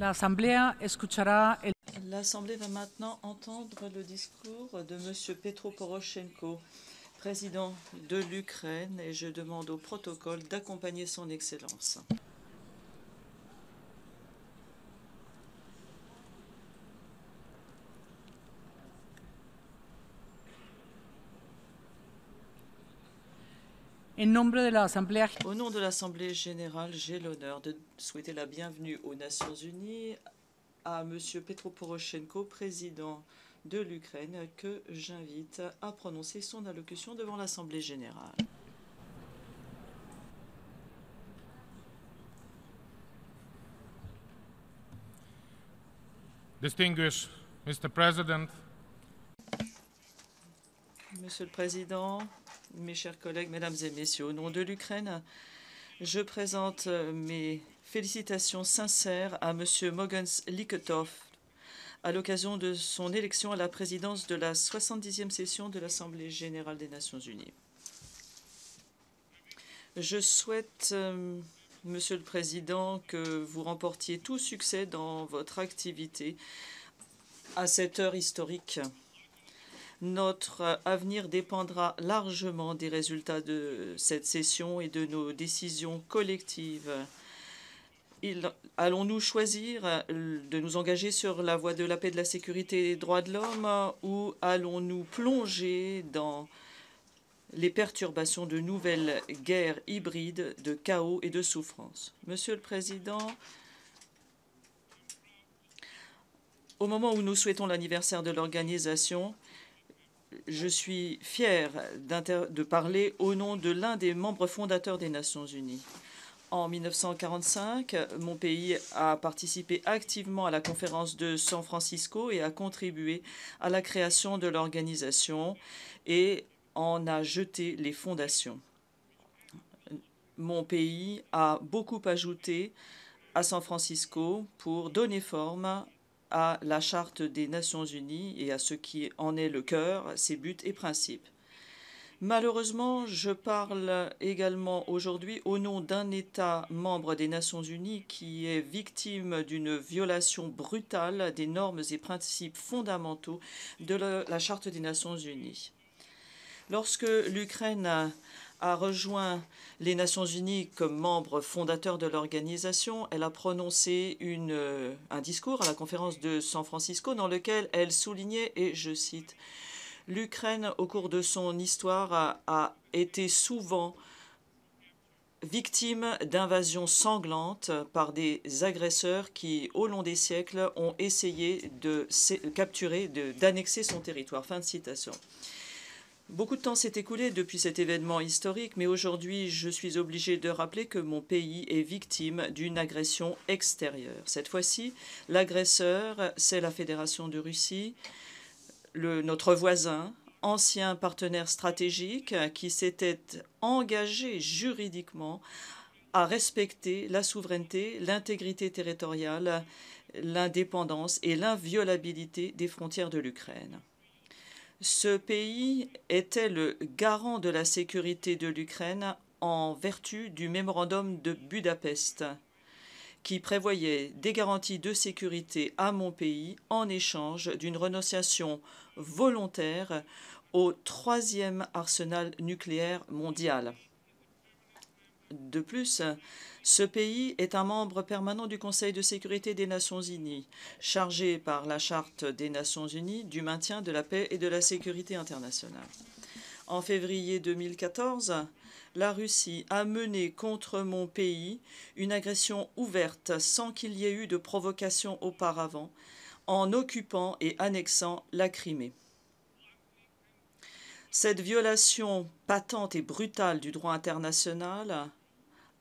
L'Assemblée va maintenant entendre le discours de M. Petro Poroshenko, président de l'Ukraine, et je demande au protocole d'accompagner son Excellence. Au nom de l'Assemblée générale, j'ai l'honneur de souhaiter la bienvenue aux Nations unies à M. Petro Poroshenko, président de l'Ukraine, que j'invite à prononcer son allocution devant l'Assemblée générale. Distinguished Mr. President, Monsieur le Président, mes chers collègues, Mesdames et Messieurs, au nom de l'Ukraine, je présente mes félicitations sincères à Monsieur Mogens Lykketoft à l'occasion de son élection à la présidence de la 70e session de l'Assemblée générale des Nations unies. Je souhaite, Monsieur le Président, que vous remportiez tout succès dans votre activité à cette heure historique. Notre avenir dépendra largement des résultats de cette session et de nos décisions collectives. Allons-nous choisir de nous engager sur la voie de la paix, de la sécurité et des droits de l'homme, ou allons-nous plonger dans les perturbations de nouvelles guerres hybrides, de chaos et de souffrance? Monsieur le Président, au moment où nous souhaitons l'anniversaire de l'organisation, je suis fier de parler au nom de l'un des membres fondateurs des Nations unies. En 1945, mon pays a participé activement à la conférence de San Francisco et a contribué à la création de l'organisation et en a jeté les fondations. Mon pays a beaucoup ajouté à San Francisco pour donner forme à la Charte des Nations unies et à ce qui en est le cœur, ses buts et principes. Malheureusement, je parle également aujourd'hui au nom d'un État membre des Nations unies qui est victime d'une violation brutale des normes et principes fondamentaux de la Charte des Nations unies. Lorsque l'Ukraine a rejoint les Nations unies comme membre fondateur de l'organisation, elle a prononcé un discours à la conférence de San Francisco dans lequel elle soulignait, et je cite, « L'Ukraine, au cours de son histoire, a été souvent victime d'invasions sanglantes par des agresseurs qui, au long des siècles, ont essayé de capturer, d'annexer son territoire. » Fin de citation. Beaucoup de temps s'est écoulé depuis cet événement historique, mais aujourd'hui, je suis obligé de rappeler que mon pays est victime d'une agression extérieure. Cette fois-ci, l'agresseur, c'est la Fédération de Russie, notre voisin, ancien partenaire stratégique, qui s'était engagé juridiquement à respecter la souveraineté, l'intégrité territoriale, l'indépendance et l'inviolabilité des frontières de l'Ukraine. Ce pays était le garant de la sécurité de l'Ukraine en vertu du mémorandum de Budapest, qui prévoyait des garanties de sécurité à mon pays en échange d'une renonciation volontaire au troisième arsenal nucléaire mondial. De plus, ce pays est un membre permanent du Conseil de sécurité des Nations unies, chargé par la Charte des Nations unies du maintien de la paix et de la sécurité internationale. En février 2014, la Russie a mené contre mon pays une agression ouverte sans qu'il y ait eu de provocation auparavant, en occupant et annexant la Crimée. Cette violation patente et brutale du droit international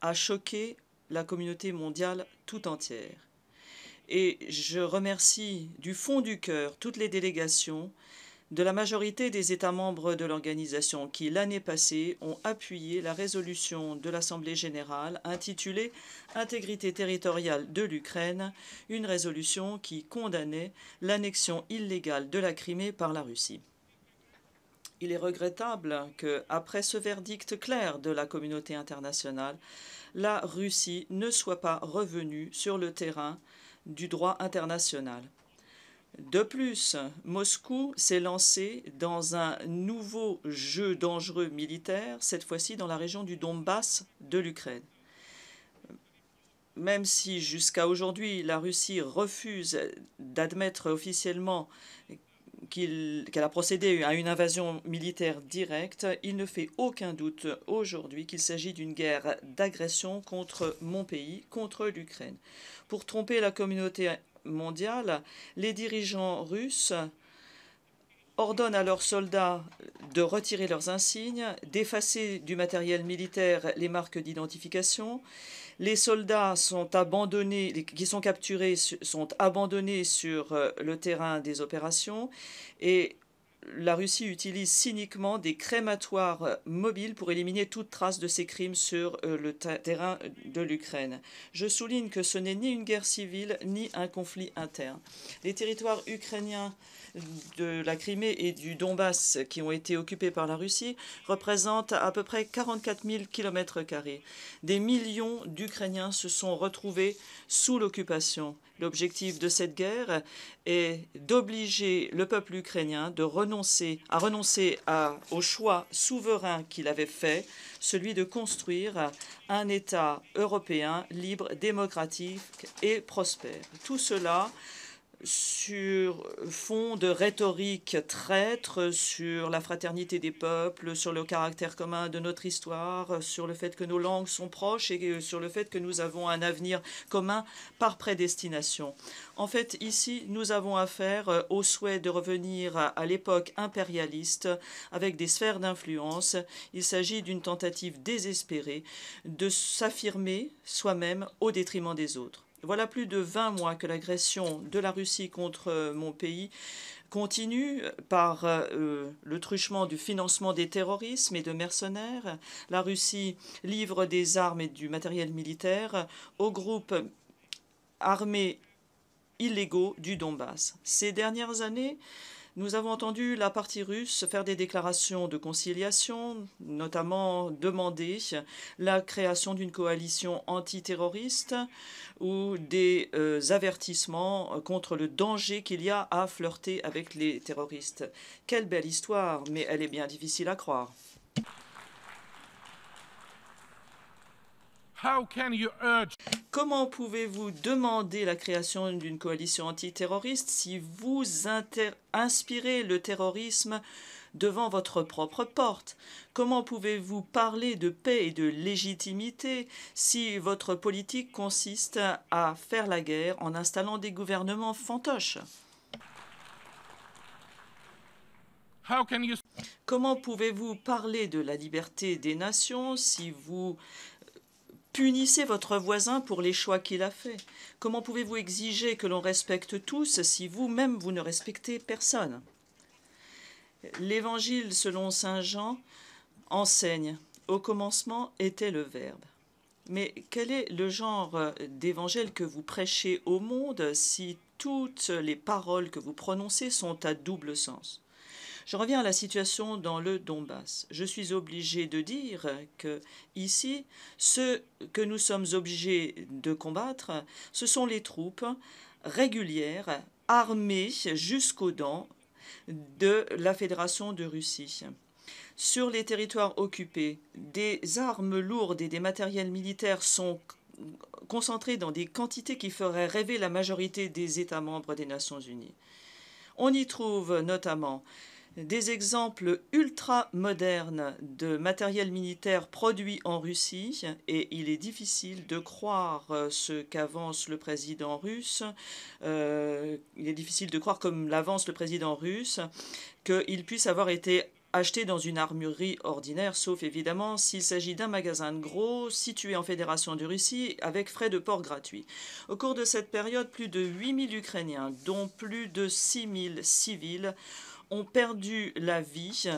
a choqué la communauté mondiale tout entière. Et je remercie du fond du cœur toutes les délégations de la majorité des États membres de l'organisation qui, l'année passée, ont appuyé la résolution de l'Assemblée générale intitulée « Intégrité territoriale de l'Ukraine », une résolution qui condamnait l'annexion illégale de la Crimée par la Russie. Il est regrettable qu'après ce verdict clair de la communauté internationale, la Russie ne soit pas revenue sur le terrain du droit international. De plus, Moscou s'est lancé dans un nouveau jeu dangereux militaire, cette fois-ci dans la région du Donbass de l'Ukraine. Même si jusqu'à aujourd'hui la Russie refuse d'admettre officiellement qu'elle a procédé à une invasion militaire directe, il ne fait aucun doute aujourd'hui qu'il s'agit d'une guerre d'agression contre mon pays, contre l'Ukraine. Pour tromper la communauté mondiale, les dirigeants russes ordonnent à leurs soldats de retirer leurs insignes, d'effacer du matériel militaire les marques d'identification. Les soldats sont abandonnés, qui sont capturés, sont abandonnés sur le terrain des opérations et la Russie utilise cyniquement des crématoires mobiles pour éliminer toute trace de ces crimes sur le terrain de l'Ukraine. Je souligne que ce n'est ni une guerre civile ni un conflit interne. Les territoires ukrainiens de la Crimée et du Donbass qui ont été occupés par la Russie représentent à peu près 44 000 km². Des millions d'Ukrainiens se sont retrouvés sous l'occupation. L'objectif de cette guerre est d'obliger le peuple ukrainien à renoncer au choix souverain qu'il avait fait, celui de construire un État européen libre, démocratique et prospère. Tout cela sur fond de rhétorique traître, sur la fraternité des peuples, sur le caractère commun de notre histoire, sur le fait que nos langues sont proches et sur le fait que nous avons un avenir commun par prédestination. En fait, ici, nous avons affaire au souhait de revenir à l'époque impérialiste avec des sphères d'influence. Il s'agit d'une tentative désespérée de s'affirmer soi-même au détriment des autres. Voilà plus de 20 mois que l'agression de la Russie contre mon pays continue par le truchement du financement des terrorismes et de mercenaires. La Russie livre des armes et du matériel militaire aux groupes armés illégaux du Donbass. Ces dernières années, nous avons entendu la partie russe faire des déclarations de conciliation, notamment demander la création d'une coalition antiterroriste ou des avertissements contre le danger qu'il y a à flirter avec les terroristes. Quelle belle histoire, mais elle est bien difficile à croire. Comment pouvez-vous demander la création d'une coalition antiterroriste si vous inspirez le terrorisme devant votre propre porte? Comment pouvez-vous parler de paix et de légitimité si votre politique consiste à faire la guerre en installant des gouvernements fantoches? Comment pouvez-vous parler de la liberté des nations si vous punissez votre voisin pour les choix qu'il a faits? Comment pouvez-vous exiger que l'on respecte tous si vous-même vous ne respectez personne? L'Évangile selon saint Jean enseigne « Au commencement était le Verbe ». Mais quel est le genre d'évangile que vous prêchez au monde si toutes les paroles que vous prononcez sont à double sens? Je reviens à la situation dans le Donbass. Je suis obligé de dire que ici, ce que nous sommes obligés de combattre, ce sont les troupes régulières, armées jusqu'aux dents de la Fédération de Russie. Sur les territoires occupés, des armes lourdes et des matériels militaires sont concentrés dans des quantités qui feraient rêver la majorité des États membres des Nations Unies. On y trouve notamment des exemples ultra modernes de matériel militaire produit en Russie et il est difficile de croire ce qu'avance le président russe. Il est difficile de croire, comme l'avance le président russe, qu'il puisse avoir été acheté dans une armurerie ordinaire, sauf évidemment s'il s'agit d'un magasin de gros situé en Fédération de Russie avec frais de port gratuits. Au cours de cette période, plus de 8000 Ukrainiens, dont plus de 6000 civils, ont perdu la vie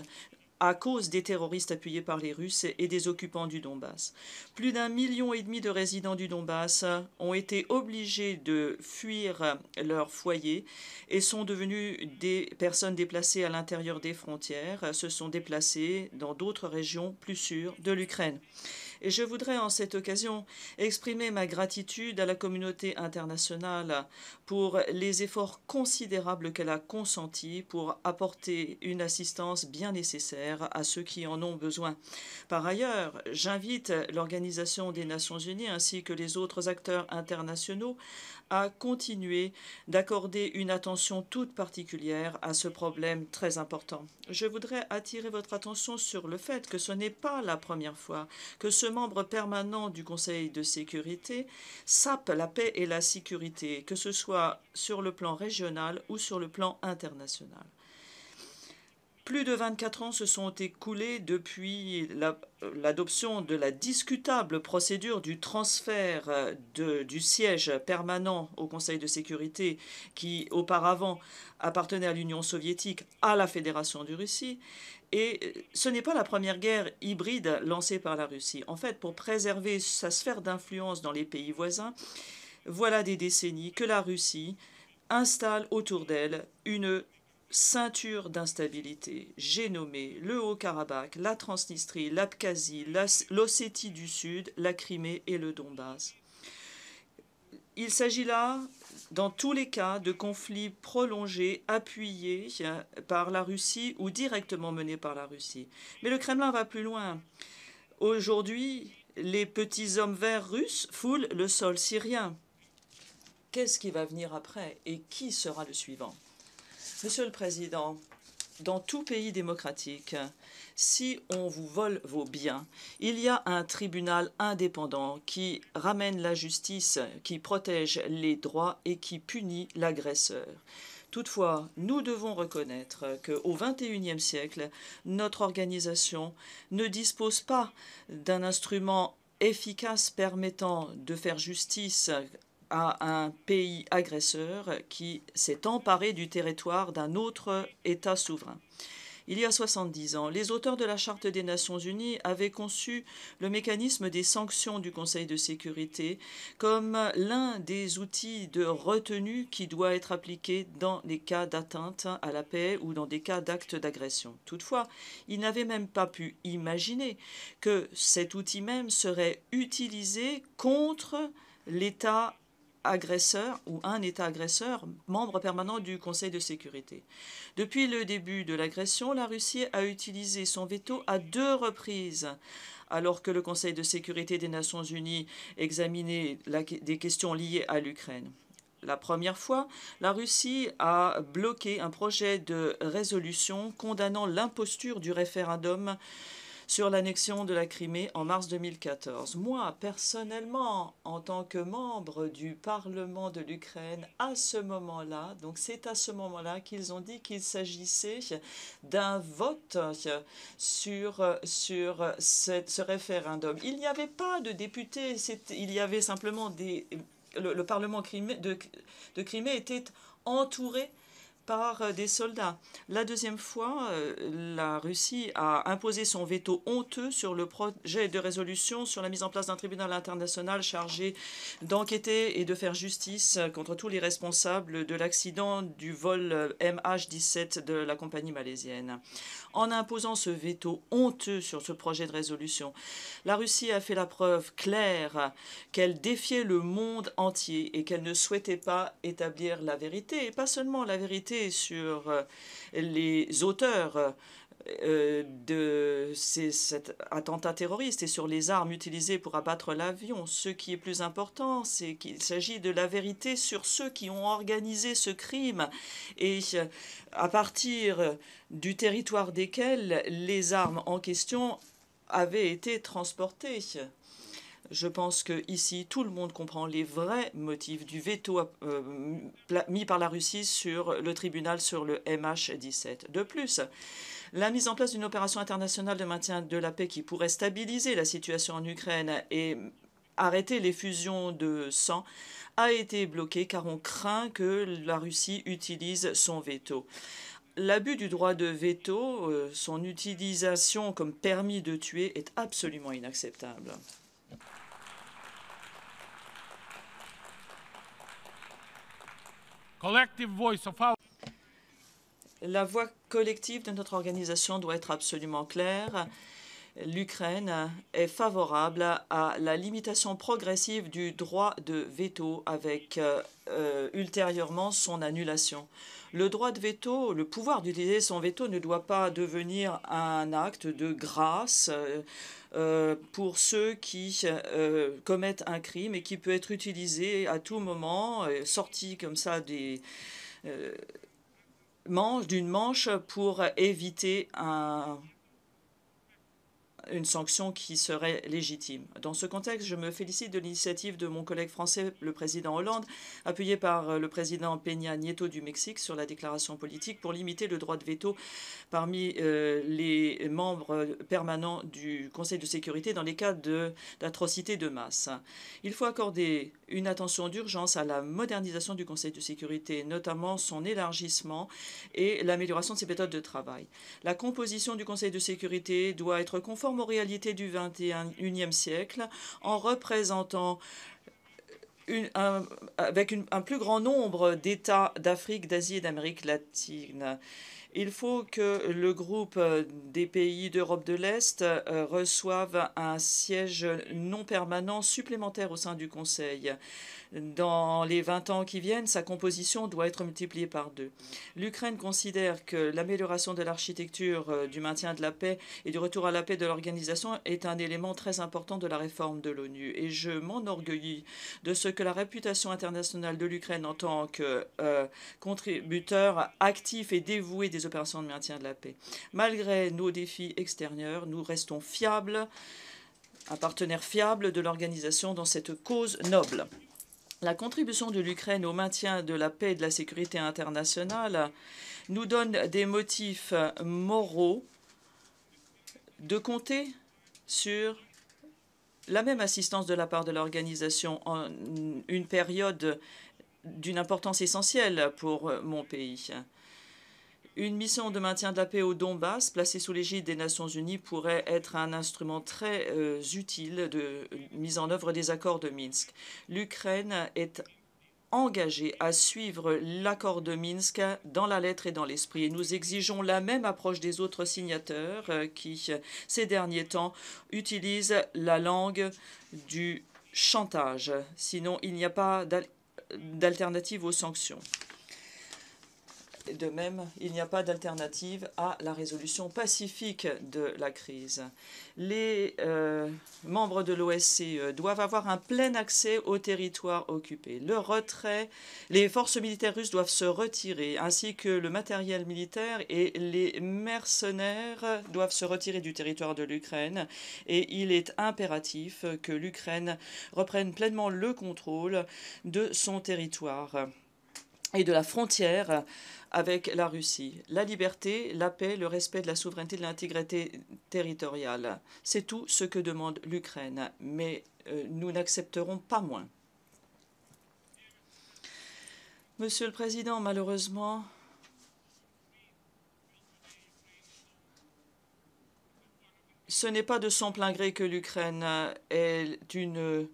à cause des terroristes appuyés par les Russes et des occupants du Donbass. Plus d'1,5 million de résidents du Donbass ont été obligés de fuir leur foyer et sont devenus des personnes déplacées à l'intérieur des frontières, se sont déplacés dans d'autres régions plus sûres de l'Ukraine. Et je voudrais en cette occasion exprimer ma gratitude à la communauté internationale pour les efforts considérables qu'elle a consentis pour apporter une assistance bien nécessaire à ceux qui en ont besoin. Par ailleurs, j'invite l'Organisation des Nations Unies ainsi que les autres acteurs internationaux à continuer d'accorder une attention toute particulière à ce problème très important. Je voudrais attirer votre attention sur le fait que ce n'est pas la première fois que ce membre permanent du Conseil de sécurité sape la paix et la sécurité, que ce soit sur le plan régional ou sur le plan international. Plus de 24 ans se sont écoulés depuis l'adoption de la discutable procédure du transfert du siège permanent au Conseil de sécurité qui auparavant appartenait à l'Union soviétique à la Fédération de Russie. Et ce n'est pas la première guerre hybride lancée par la Russie. En fait, pour préserver sa sphère d'influence dans les pays voisins, voilà des décennies que la Russie installe autour d'elle une ceinture d'instabilité. J'ai nommé le Haut-Karabakh, la Transnistrie, l'Abkhazie, l'Ossétie du Sud, la Crimée et le Donbass. Il s'agit là, dans tous les cas, de conflits prolongés, appuyés par la Russie ou directement menés par la Russie. Mais le Kremlin va plus loin. Aujourd'hui, les petits hommes verts russes foulent le sol syrien. Qu'est-ce qui va venir après et qui sera le suivant ? Monsieur le Président, dans tout pays démocratique, si on vous vole vos biens, il y a un tribunal indépendant qui ramène la justice, qui protège les droits et qui punit l'agresseur. Toutefois, nous devons reconnaître qu'au XXIe siècle, notre organisation ne dispose pas d'un instrument efficace permettant de faire justice à un pays agresseur qui s'est emparé du territoire d'un autre État souverain. Il y a 70 ans, les auteurs de la Charte des Nations Unies avaient conçu le mécanisme des sanctions du Conseil de sécurité comme l'un des outils de retenue qui doit être appliqué dans les cas d'atteinte à la paix ou dans des cas d'actes d'agression. Toutefois, ils n'avaient même pas pu imaginer que cet outil même serait utilisé contre l'État agresseur ou un État agresseur, membre permanent du Conseil de sécurité. Depuis le début de l'agression, la Russie a utilisé son veto à 2 reprises, alors que le Conseil de sécurité des Nations Unies examinait des questions liées à l'Ukraine. La première fois, la Russie a bloqué un projet de résolution condamnant l'imposture du référendum sur l'annexion de la Crimée en mars 2014. Moi, personnellement, en tant que membre du Parlement de l'Ukraine, à ce moment-là, donc c'est à ce moment-là qu'ils ont dit qu'il s'agissait d'un vote sur ce référendum. Il n'y avait pas de députés, il y avait simplement le Parlement de Crimée était entouré par des soldats. La deuxième fois, la Russie a imposé son veto honteux sur le projet de résolution sur la mise en place d'un tribunal international chargé d'enquêter et de faire justice contre tous les responsables de l'accident du vol MH17 de la compagnie malaisienne. En imposant ce veto honteux sur ce projet de résolution, la Russie a fait la preuve claire qu'elle défiait le monde entier et qu'elle ne souhaitait pas établir la vérité, et pas seulement la vérité sur les auteurs de cet attentat terroriste et sur les armes utilisées pour abattre l'avion. Ce qui est plus important, c'est qu'il s'agit de la vérité sur ceux qui ont organisé ce crime et à partir du territoire desquels les armes en question avaient été transportées. Je pense qu'ici, tout le monde comprend les vrais motifs du veto mis par la Russie sur le tribunal sur le MH17. De plus, la mise en place d'une opération internationale de maintien de la paix qui pourrait stabiliser la situation en Ukraine et arrêter les fusions de sang a été bloquée car on craint que la Russie utilise son veto. L'abus du droit de veto, son utilisation comme permis de tuer, est absolument inacceptable. La voix collective de notre organisation doit être absolument claire. l'Ukraine est favorable à la limitation progressive du droit de veto avec ultérieurement son annulation. Le droit de veto, le pouvoir d'utiliser son veto ne doit pas devenir un acte de grâce pour ceux qui commettent un crime et qui peut être utilisé à tout moment, sorti comme ça des d'une manche pour éviter une sanction qui serait légitime. Dans ce contexte, je me félicite de l'initiative de mon collègue français, le président Hollande, appuyé par le président Peña Nieto du Mexique sur la déclaration politique pour limiter le droit de veto parmi les membres permanents du Conseil de sécurité dans les cas d'atrocités de masse. Il faut accorder une attention d'urgence à la modernisation du Conseil de sécurité, notamment son élargissement et l'amélioration de ses méthodes de travail. La composition du Conseil de sécurité doit être conforme aux réalités du XXIe siècle en représentant avec un plus grand nombre d'États d'Afrique, d'Asie et d'Amérique latine. Il faut que le groupe des pays d'Europe de l'Est reçoive un siège non permanent supplémentaire au sein du Conseil. Dans les 20 ans qui viennent, sa composition doit être multipliée par 2. L'Ukraine considère que l'amélioration de l'architecture du maintien de la paix et du retour à la paix de l'organisation est un élément très important de la réforme de l'ONU. Et je m'enorgueillis de ce que la réputation internationale de l'Ukraine en tant que contributeur actif et dévoué des opérations de maintien de la paix. Malgré nos défis extérieurs, nous restons fiables, un partenaire fiable de l'organisation dans cette cause noble. La contribution de l'Ukraine au maintien de la paix et de la sécurité internationale nous donne des motifs moraux de compter sur la même assistance de la part de l'organisation en une période d'une importance essentielle pour mon pays. Une mission de maintien de la paix au Donbass, placée sous l'égide des Nations Unies, pourrait être un instrument très utile de mise en œuvre des accords de Minsk. L'Ukraine est engagée à suivre l'accord de Minsk dans la lettre et dans l'esprit. Et nous exigeons la même approche des autres signataires qui, ces derniers temps, utilisent la langue du chantage. Sinon, il n'y a pas d'alternative aux sanctions. De même, il n'y a pas d'alternative à la résolution pacifique de la crise. Les membres de l'OSCE doivent avoir un plein accès au territoire occupé. Le retrait, les forces militaires russes doivent se retirer, ainsi que le matériel militaire, et les mercenaires doivent se retirer du territoire de l'Ukraine. Et il est impératif que l'Ukraine reprenne pleinement le contrôle de son territoire et de la frontière avec la Russie. La liberté, la paix, le respect de la souveraineté, de l'intégrité territoriale. C'est tout ce que demande l'Ukraine, mais nous n'accepterons pas moins. Monsieur le Président, malheureusement, ce n'est pas de son plein gré que l'Ukraine est une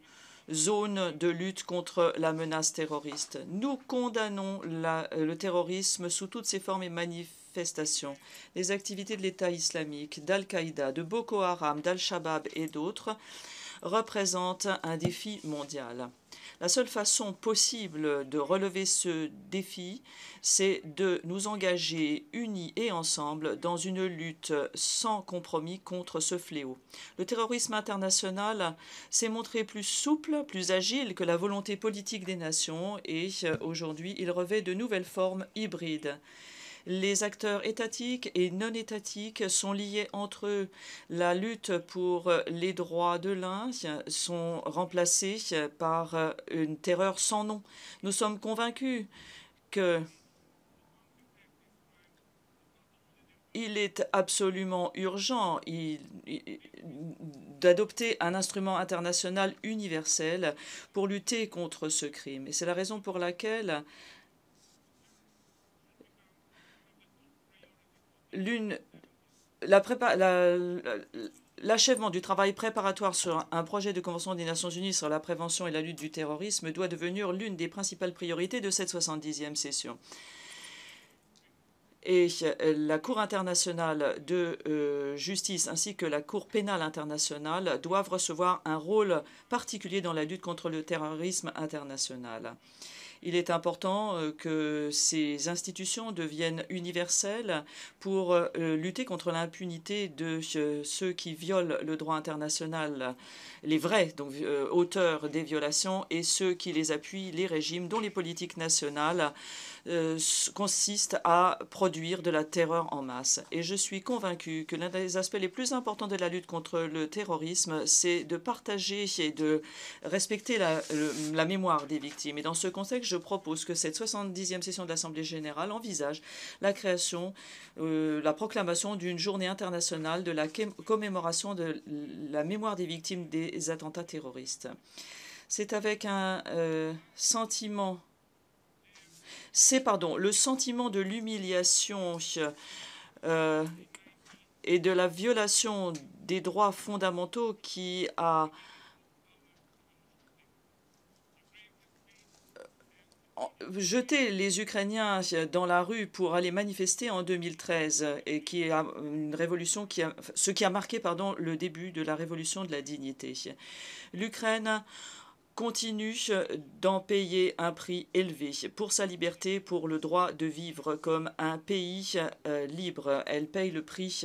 zone de lutte contre la menace terroriste. Nous condamnons le terrorisme sous toutes ses formes et manifestations. Les activités de l'État islamique, d'Al-Qaïda, de Boko Haram, d'Al-Shabaab et d'autres représentent un défi mondial. La seule façon possible de relever ce défi, c'est de nous engager unis et ensemble dans une lutte sans compromis contre ce fléau. Le terrorisme international s'est montré plus souple, plus agile que la volonté politique des nations et aujourd'hui, il revêt de nouvelles formes hybrides. Les acteurs étatiques et non étatiques sont liés entre eux. La lutte pour les droits de l'un sont remplacés par une terreur sans nom. Nous sommes convaincus que il est absolument urgent d'adopter un instrument international universel pour lutter contre ce crime. Et c'est la raison pour laquelle l'achèvement du travail préparatoire sur un projet de convention des Nations Unies sur la prévention et la lutte du terrorisme doit devenir l'une des principales priorités de cette 70e session. Et la Cour internationale de justice ainsi que la Cour pénale internationale doivent recevoir un rôle particulier dans la lutte contre le terrorisme international. Il est important que ces institutions deviennent universelles pour lutter contre l'impunité de ceux qui violent le droit international, les vrais donc, auteurs des violations, et ceux qui les appuient, les régimes dont les politiques nationales consistent à produire de la terreur en masse. Et je suis convaincu que l'un des aspects les plus importants de la lutte contre le terrorisme, c'est de partager et de respecter la mémoire des victimes. Et dans ce contexte, je propose que cette 70e session de l'Assemblée générale envisage la création, la proclamation d'une journée internationale de la commémoration de la mémoire des victimes des attentats terroristes. C'est avec un sentiment... C'est, le sentiment de l'humiliation et de la violation des droits fondamentaux qui a jeté les Ukrainiens dans la rue pour aller manifester en 2013 et qui a une révolution ce qui a marqué le début de la révolution de la dignité. L'Ukraine continue d'en payer un prix élevé pour sa liberté, pour le droit de vivre comme un pays libre. Elle paye le prix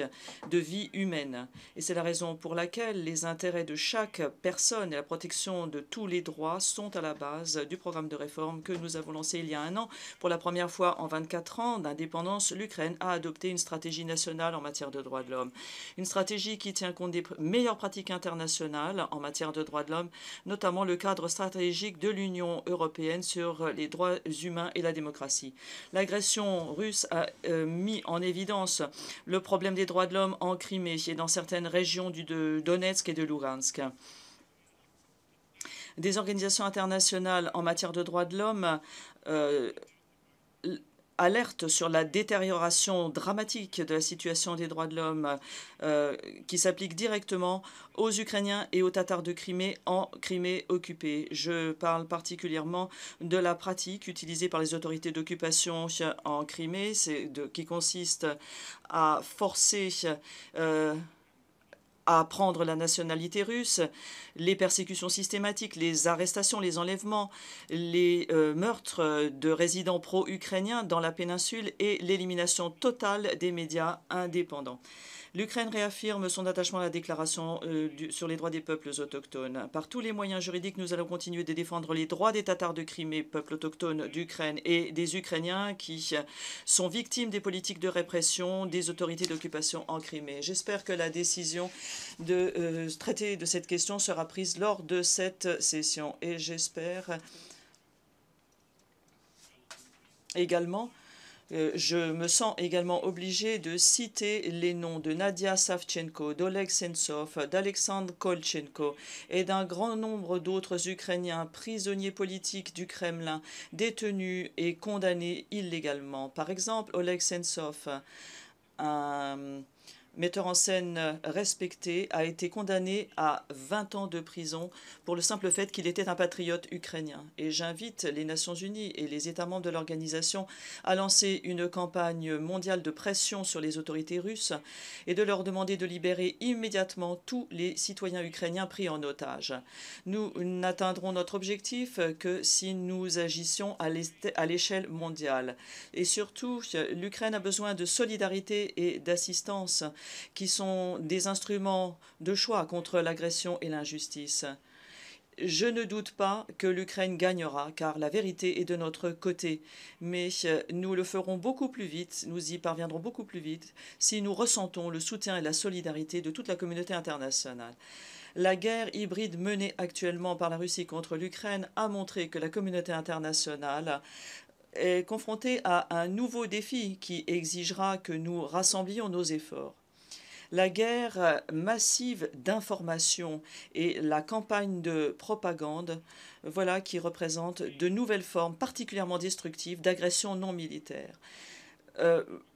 de vie humaine. Et c'est la raison pour laquelle les intérêts de chaque personne et la protection de tous les droits sont à la base du programme de réforme que nous avons lancé il y a un an. Pour la première fois en 24 ans d'indépendance, l'Ukraine a adopté une stratégie nationale en matière de droits de l'homme. Une stratégie qui tient compte des meilleures pratiques internationales en matière de droits de l'homme, notamment le cadre stratégique de l'Union européenne sur les droits humains et la démocratie. L'agression russe a mis en évidence le problème des droits de l'homme en Crimée et dans certaines régions de Donetsk et de Lugansk. Des organisations internationales en matière de droits de l'homme alerte sur la détérioration dramatique de la situation des droits de l'homme qui s'applique directement aux Ukrainiens et aux Tatars de Crimée en Crimée occupée. Je parle particulièrement de la pratique utilisée par les autorités d'occupation en Crimée, qui consiste à forcer à prendre la nationalité russe, les persécutions systématiques, les arrestations, les enlèvements, les meurtres de résidents pro-ukrainiens dans la péninsule et l'élimination totale des médias indépendants. L'Ukraine réaffirme son attachement à la déclaration sur les droits des peuples autochtones. Par tous les moyens juridiques, nous allons continuer de défendre les droits des Tatars de Crimée, peuple autochtone d'Ukraine, et des Ukrainiens qui sont victimes des politiques de répression des autorités d'occupation en Crimée. J'espère que la décision de traiter de cette question sera prise lors de cette session. Et j'espère également... je me sens également obligé de citer les noms de Nadia Savchenko, d'Oleg Sentsov, d'Alexandre Kolchenko et d'un grand nombre d'autres Ukrainiens prisonniers politiques du Kremlin, détenus et condamnés illégalement. Par exemple, Oleg Sentsov, un metteur en scène respecté, a été condamné à 20 ans de prison pour le simple fait qu'il était un patriote ukrainien. Et j'invite les Nations Unies et les États membres de l'organisation à lancer une campagne mondiale de pression sur les autorités russes et de leur demander de libérer immédiatement tous les citoyens ukrainiens pris en otage. Nous n'atteindrons notre objectif que si nous agissions à l'échelle mondiale. Et surtout, l'Ukraine a besoin de solidarité et d'assistance qui sont des instruments de choix contre l'agression et l'injustice. Je ne doute pas que l'Ukraine gagnera, car la vérité est de notre côté. Mais nous le ferons beaucoup plus vite, nous y parviendrons beaucoup plus vite, si nous ressentons le soutien et la solidarité de toute la communauté internationale. La guerre hybride menée actuellement par la Russie contre l'Ukraine a montré que la communauté internationale est confrontée à un nouveau défi qui exigera que nous rassemblions nos efforts. La guerre massive d'information et la campagne de propagande, voilà qui représentent de nouvelles formes particulièrement destructives d'agression non militaire.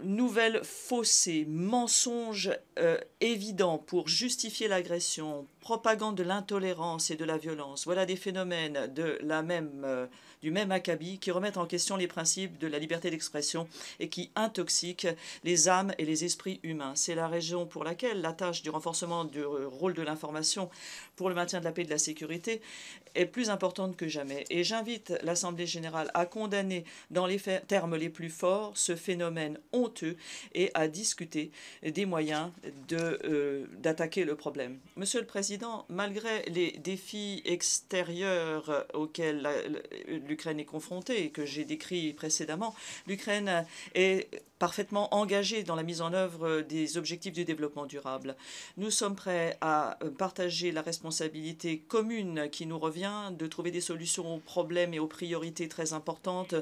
Nouvelles fossés, mensonges évidents pour justifier l'agression, propagande de l'intolérance et de la violence. Voilà des phénomènes du même acabit qui remettent en question les principes de la liberté d'expression et qui intoxiquent les âmes et les esprits humains. C'est la raison pour laquelle la tâche du renforcement du rôle de l'information pour le maintien de la paix et de la sécurité est plus importante que jamais. Et j'invite l'Assemblée générale à condamner dans les termes les plus forts ce phénomène honteux et à discuter des moyens d'attaquer le problème. Monsieur le Président, malgré les défis extérieurs auxquels l'Ukraine est confrontée et que j'ai décrits précédemment, l'Ukraine est parfaitement engagée dans la mise en œuvre des objectifs du développement durable. Nous sommes prêts à partager la responsabilité commune qui nous revient de trouver des solutions aux problèmes et aux priorités très importantes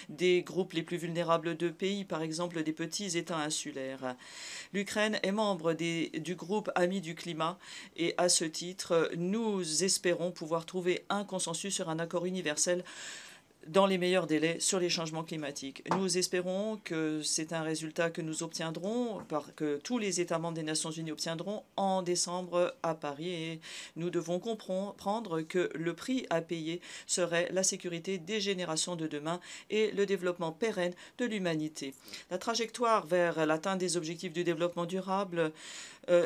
des groupes les plus vulnérables de pays, par exemple des petits États insulaires. L'Ukraine est membre du groupe Amis du climat et à ce titre, nous espérons pouvoir trouver un consensus sur un accord universel dans les meilleurs délais sur les changements climatiques. Nous espérons que c'est un résultat que nous obtiendrons, que tous les États membres des Nations Unies obtiendront en décembre à Paris. Et nous devons comprendre que le prix à payer serait la sécurité des générations de demain et le développement pérenne de l'humanité. La trajectoire vers l'atteinte des objectifs du développement durable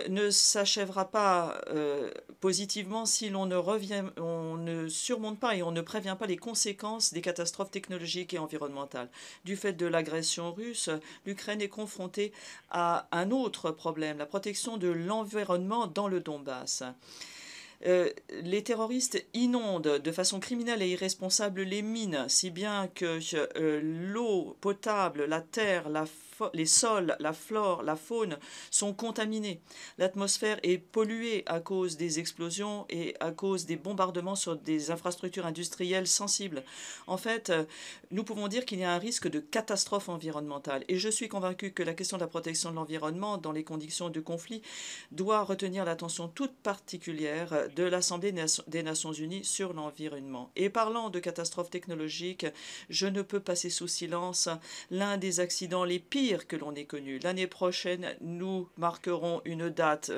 ne s'achèvera pas positivement si l'on ne surmonte pas et on ne prévient pas les conséquences des catastrophes technologiques et environnementales. Du fait de l'agression russe, l'Ukraine est confrontée à un autre problème, la protection de l'environnement dans le Donbass. Les terroristes inondent de façon criminelle et irresponsable les mines, si bien que l'eau potable, la terre, les sols, la flore, la faune sont contaminés. L'atmosphère est polluée à cause des explosions et à cause des bombardements sur des infrastructures industrielles sensibles. En fait, nous pouvons dire qu'il y a un risque de catastrophe environnementale. Et je suis convaincu que la question de la protection de l'environnement dans les conditions de conflit doit retenir l'attention toute particulière de l'Assemblée des Nations Unies sur l'environnement. Et parlant de catastrophes technologiques, je ne peux passer sous silence l'un des accidents les pires que l'on ait connu. L'année prochaine, nous marquerons une date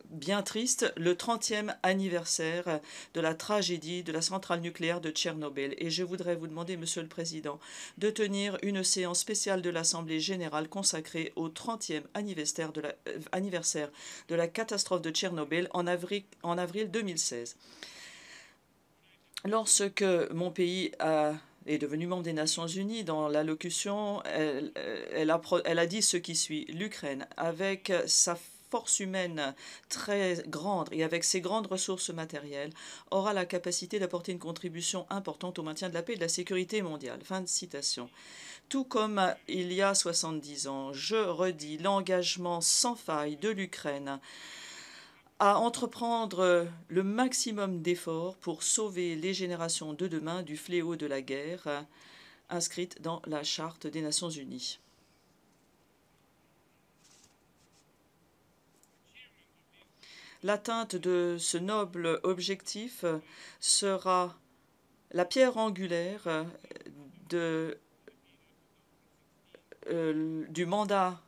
bien triste, le 30e anniversaire de la tragédie de la centrale nucléaire de Tchernobyl. Et je voudrais vous demander, Monsieur le Président, de tenir une séance spéciale de l'Assemblée générale consacrée au 30e anniversaire de la catastrophe de Tchernobyl en avril 2016. Lorsque mon pays est devenu membre des Nations Unies, dans l'allocution, elle a dit ce qui suit. L'Ukraine, avec sa force humaine très grande et avec ses grandes ressources matérielles, aura la capacité d'apporter une contribution importante au maintien de la paix et de la sécurité mondiale. Fin de citation. Tout comme il y a 70 ans, je redis l'engagement sans faille de l'Ukraine à entreprendre le maximum d'efforts pour sauver les générations de demain du fléau de la guerre, inscrite dans la Charte des Nations Unies. L'atteinte de ce noble objectif sera la pierre angulaire du mandat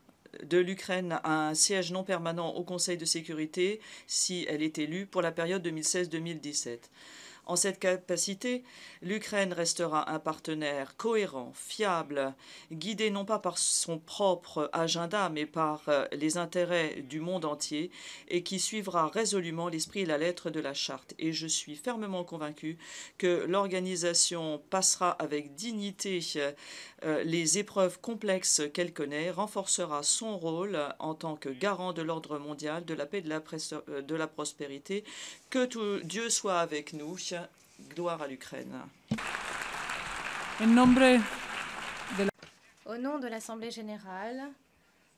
de l'Ukraine à un siège non permanent au Conseil de sécurité si elle est élue pour la période 2016-2017. En cette capacité, l'Ukraine restera un partenaire cohérent, fiable, guidé non pas par son propre agenda, mais par les intérêts du monde entier, et qui suivra résolument l'esprit et la lettre de la Charte. Et je suis fermement convaincu que l'organisation passera avec dignité les épreuves complexes qu'elle connaît, renforcera son rôle en tant que garant de l'ordre mondial, de la paix et de la prospérité. Que Dieu soit avec nous. Gloire à l'Ukraine. Au nom de l'Assemblée générale,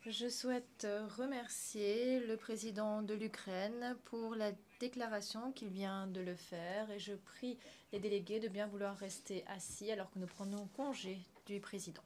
je souhaite remercier le président de l'Ukraine pour la déclaration qu'il vient de le faire et je prie les délégués de bien vouloir rester assis alors que nous prenons congé du président.